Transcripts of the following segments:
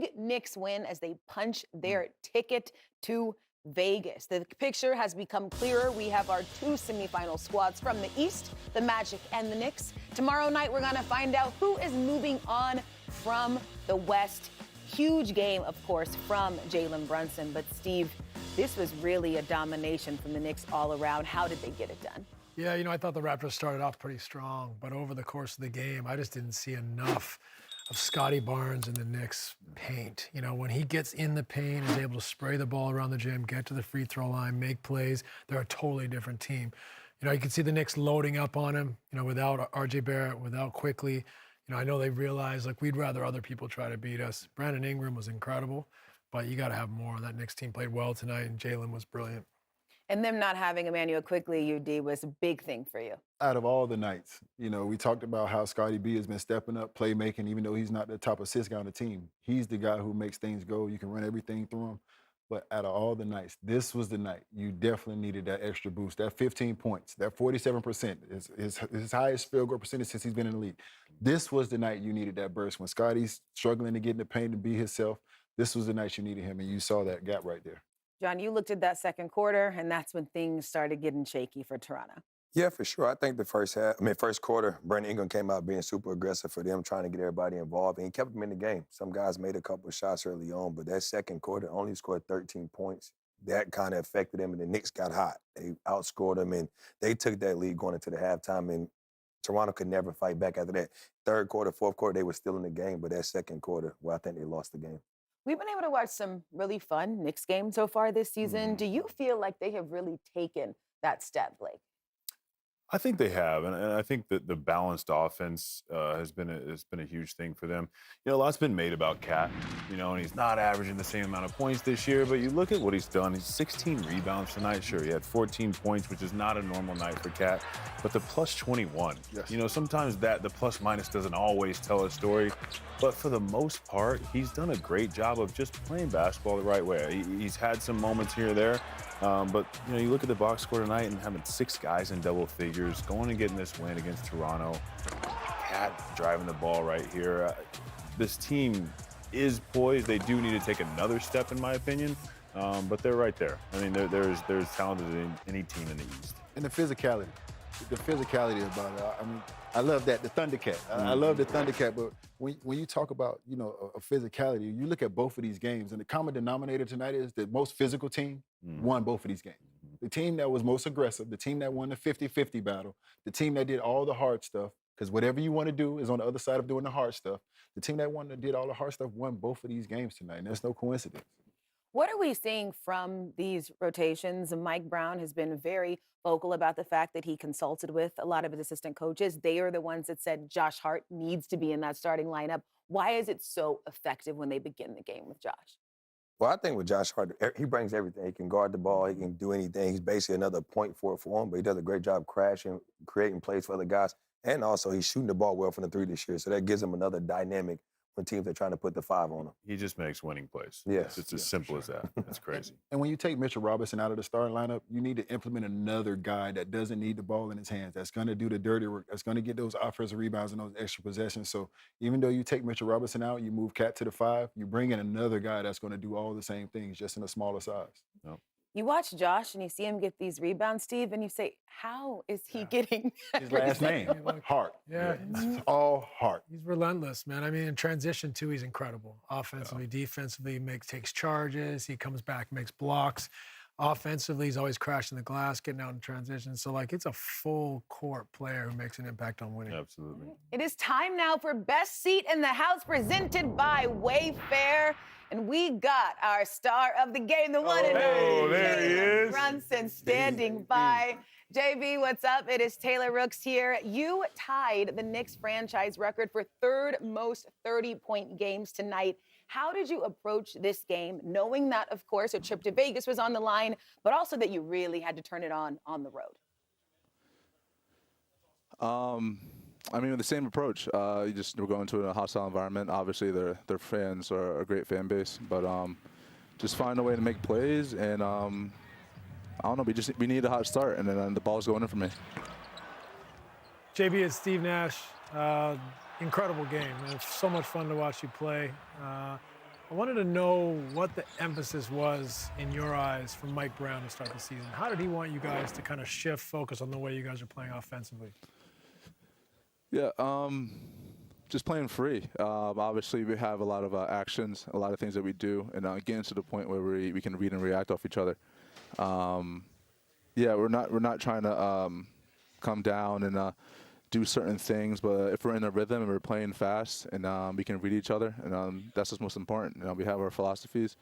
big Knicks win as they punch their ticket to Vegas. The picture has become clearer. We have our two semifinal squads from the East, the Magic and the Knicks. Tomorrow night, we're going to find out who is moving on from the West. Huge game, of course, from Jalen Brunson. But, Steve, this was really a domination from the Knicks all around. How did they get it done? Yeah, I thought the Raptors started off pretty strong, but over the course of the game, I just didn't see enough of Scotty Barnes in the Knicks paint. When he gets in the paint, is able to spray the ball around the gym, get to the free throw line, make plays, they're a totally different team. You can see the Knicks loading up on him, without R.J. Barrett, without Quickly. I know they realized, we'd rather other people try to beat us. Brandon Ingram was incredible, but you got to have more. That Knicks team played well tonight, and Jalen was brilliant. And them not having Emmanuel Quickly, UD, was a big thing for you. Out of all the nights, we talked about how Scotty B has been stepping up, playmaking, even though he's not the top assist guy on the team. He's the guy who makes things go. You can run everything through him. But out of all the nights, this was the night you definitely needed that extra boost. That 15 points, that 47% is his highest field goal percentage since he's been in the league. This was the night you needed that burst. When Scotty's struggling to get in the paint and be himself, this was the night you needed him, and you saw that gap right there. John, you looked at that second quarter, and that's when things started getting shaky for Toronto. Yeah, for sure. I think the first quarter, Brandon Ingram came out being super aggressive for them, trying to get everybody involved, and he kept them in the game. Some guys made a couple of shots early on, but that second quarter only scored 13 points. That kind of affected them, and the Knicks got hot. They outscored them, and they took that lead going into the halftime, and Toronto could never fight back after that. Third quarter, fourth quarter, they were still in the game, but that second quarter, well, I think they lost the game. We've been able to watch some really fun Knicks games so far this season. Do you feel like they have really taken that step, Blake? I think they have, and I think that the balanced offense has been a huge thing for them. A lot's been made about Cat, and he's not averaging the same amount of points this year, but you look at what he's done. He's 16 rebounds tonight. Sure, he had 14 points, which is not a normal night for Cat, but the plus 21. Yes. Sometimes the plus minus doesn't always tell a story, but for the most part, he's done a great job of just playing basketball the right way. He's had some moments here or there, but you look at the box score tonight and having 6 guys in double figures, going and getting this win against Toronto. Cat driving the ball right here. This team is poised. They do need to take another step, in my opinion, but they're right there. I mean, there's talented in any team in the East. And the physicality about it. I mean, I love that, the Thundercat. I love the Thundercat, but when you talk about, a physicality, you look at both of these games, and the common denominator tonight is the most physical team won both of these games. The team that was most aggressive, the team that won the 50-50 battle, the team that did all the hard stuff, because whatever you want to do is on the other side of doing the hard stuff. The team that did all the hard stuff won both of these games tonight, and there's no coincidence. What are we seeing from these rotations? Mike Brown has been very vocal about the fact that he consulted with a lot of his assistant coaches. They are the ones that said Josh Hart needs to be in that starting lineup. Why is it so effective when they begin the game with Josh? Well, I think with Josh Hart, he brings everything. He can guard the ball. He can do anything. He's basically another point forward for him, but he does a great job crashing, creating plays for other guys. And also, he's shooting the ball well from the 3 this year, so that gives him another dynamic when teams are trying to put the 5 on him. He just makes winning plays. Yes. It's as simple as that. That's crazy. And when you take Mitchell Robinson out of the starting lineup, you need to implement another guy that doesn't need the ball in his hands, that's going to do the dirty work, that's going to get those offensive rebounds and those extra possessions. So even though you take Mitchell Robinson out, you move Cat to the 5, you bring in another guy that's going to do all the same things, just in a smaller size. Yep. You watch Josh and you see him get these rebounds, Steve, and you say, how is he getting his last name? Hart. Yeah. It's all Hart. He's relentless, man. I mean, in transition, too, he's incredible. Offensively, defensively, takes charges. He comes back, makes blocks. Offensively, he's always crashing the glass, getting out in transition. So, it's a full-court player who makes an impact on winning. Absolutely. It is time now for Best Seat in the House, presented by Wayfair. And we got our star of the game, the one and only Jalen Brunson, standing by. JB, what's up? It is Taylor Rooks here. You tied the Knicks franchise record for 3rd most 30-point games tonight. How did you approach this game, knowing that, of course, a trip to Vegas was on the line, but also that you really had to turn it on the road? I mean, the same approach. We're going to a hostile environment. Obviously, their fans are a great fan base, but just find a way to make plays. And I don't know. We need a hot start, and then the ball's going in for me. JB, it's Steve Nash. Incredible game. Man. It's so much fun to watch you play. I wanted to know what the emphasis was in your eyes from Mike Brown to start the season. How did he want you guys to kind of shift focus on the way you guys are playing offensively? Yeah, just playing free. Obviously, we have a lot of actions, a lot of things that we do, and getting to the point where we can read and react off each other. Yeah, we're not trying to come down and do certain things, but if we're in a rhythm and we're playing fast and we can read each other, and that's what's most important. We have our philosophies,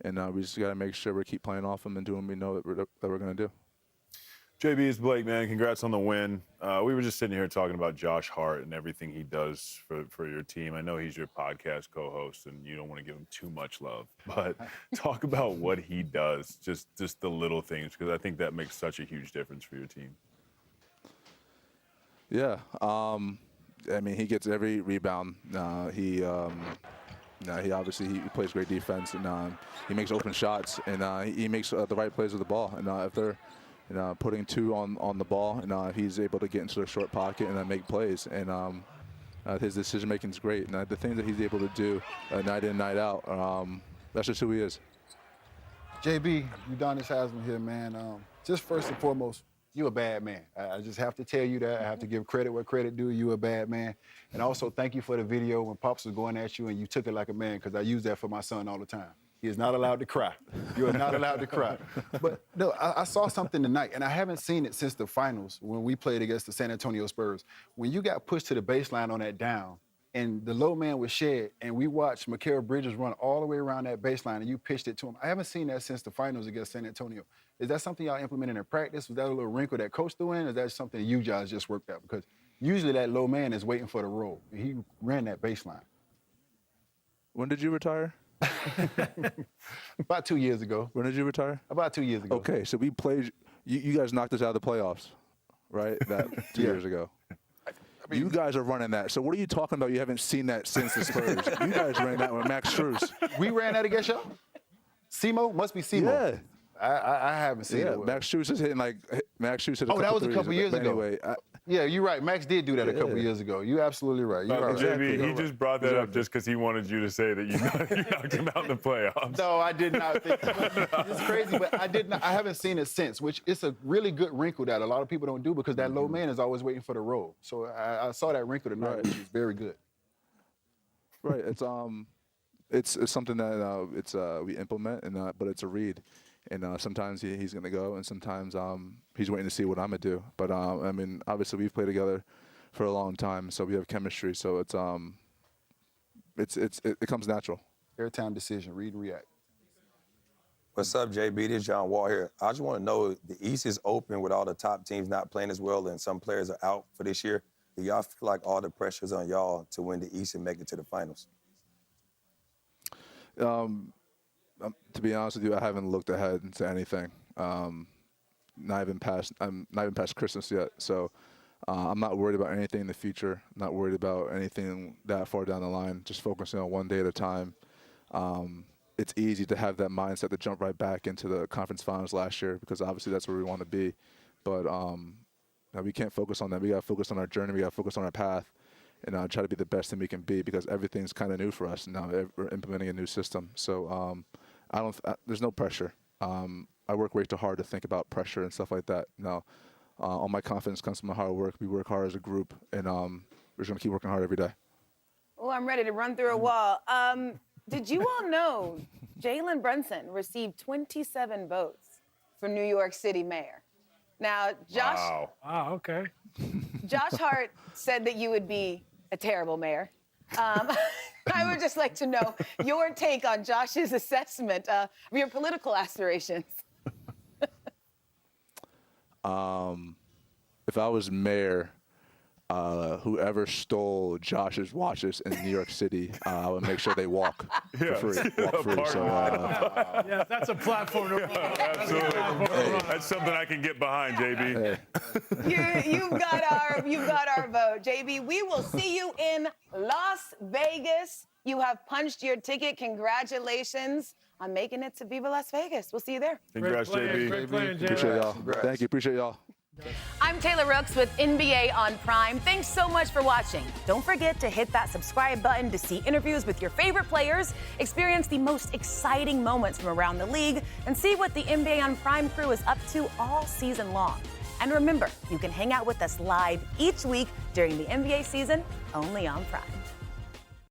and we just got to make sure we keep playing off them and doing what we know that we're going to do. JB, it's Blake, man. Congrats on the win. We were just sitting here talking about Josh Hart and everything he does for your team. I know he's your podcast co-host, and you don't want to give him too much love, but talk about what he does, just the little things, because I think that makes such a huge difference for your team. Yeah, I mean, he gets every rebound. He obviously he plays great defense, and he makes open shots, and he makes the right plays with the ball. And if they're putting two on the ball, and he's able to get into the short pocket and make plays. And his decision making is great. And the things that he's able to do night in, night out, that's just who he is. JB, Udonis Haslam here, man. Just first and foremost, you a bad man. I just have to tell you that. I have to give credit where credit due. You a bad man. And also thank you for the video when Pops was going at you and you took it like a man, because I use that for my son all the time. He is not allowed to cry. You are not allowed to cry. But no, I saw something tonight, and I haven't seen it since the finals when we played against the San Antonio Spurs. When you got pushed to the baseline on that down, and the low man was shed, and we watched Mikal Bridges run all the way around that baseline, and you pitched it to him. I haven't seen that since the finals against San Antonio. Is that something y'all implemented in practice? Was that a little wrinkle that coach threw in, or is that something you guys just worked out? Because usually that low man is waiting for the roll, and he ran that baseline. When did you retire? About 2 years ago. When did you retire? About 2 years ago. Okay, so we played. You guys knocked us out of the playoffs, right? That 2 years ago. You guys are running that. So what are you talking about? You haven't seen that since the Spurs. You guys ran that with Max Strus. We ran that against y'all? Simo? Must be Simo. Yeah. I haven't seen it. Max Strus is hitting Max Strus hit a couple that was a couple threes, years but ago. Anyway, Yeah, you're right. Max did do that a couple years ago. You're absolutely right. You're right. JB, he just brought that up just because he wanted you to say that you knocked him out in the playoffs. No, I did not think it's crazy, but I haven't seen it since, which it's a really good wrinkle that a lot of people don't do because that low man is always waiting for the roll. So I saw that wrinkle tonight, which is very good. Right. It's something that we implement, but it's a read. And sometimes he's going to go, and sometimes he's waiting to see what I'm going to do. But, I mean, obviously we've played together for a long time, so we have chemistry. So it comes natural. Airtime decision, read and react. What's up, JB? This is John Wall here. I just want to know, the East is open with all the top teams not playing as well, and some players are out for this year. Do y'all feel like all the pressure's on y'all to win the East and make it to the finals? To be honest with you, I haven't looked ahead to anything. Not even past Christmas yet. So I'm not worried about anything in the future. I'm not worried about anything that far down the line. Just focusing on one day at a time. It's easy to have that mindset to jump right back into the conference finals last year because obviously that's where we want to be. But we can't focus on that. We got to focus on our journey. We got to focus on our path. And try to be the best thing we can be because everything's kind of new for us now. We're implementing a new system. So there's no pressure. I work way too hard to think about pressure and stuff like that. No, all my confidence comes from my hard work. We work hard as a group, and we're just gonna keep working hard every day. Oh, I'm ready to run through a wall. Did you all know Jalen Brunson received 27 votes for New York City mayor? Now, Josh. Wow, okay. Josh Hart said that you would be a terrible mayor. I would just like to know your take on Josh's assessment of your political aspirations. If I was mayor, whoever stole Josh's watches in New York City, I would make sure they walk for free. Walk free. So, yeah, that's a platform to run. Absolutely. That's something I can get behind, JB. You've got our vote, JB. We will see you in Las Vegas. You have punched your ticket. Congratulations on making it to Viva Las Vegas. We'll see you there. Congrats, JB. Great playing, JB. appreciate y'all. Thank you. Appreciate y'all. I'm Taylor Rooks with NBA on Prime. Thanks so much for watching. Don't forget to hit that subscribe button to see interviews with your favorite players, experience the most exciting moments from around the league, and see what the NBA on Prime crew is up to all season long. And remember, you can hang out with us live each week during the NBA season only on Prime.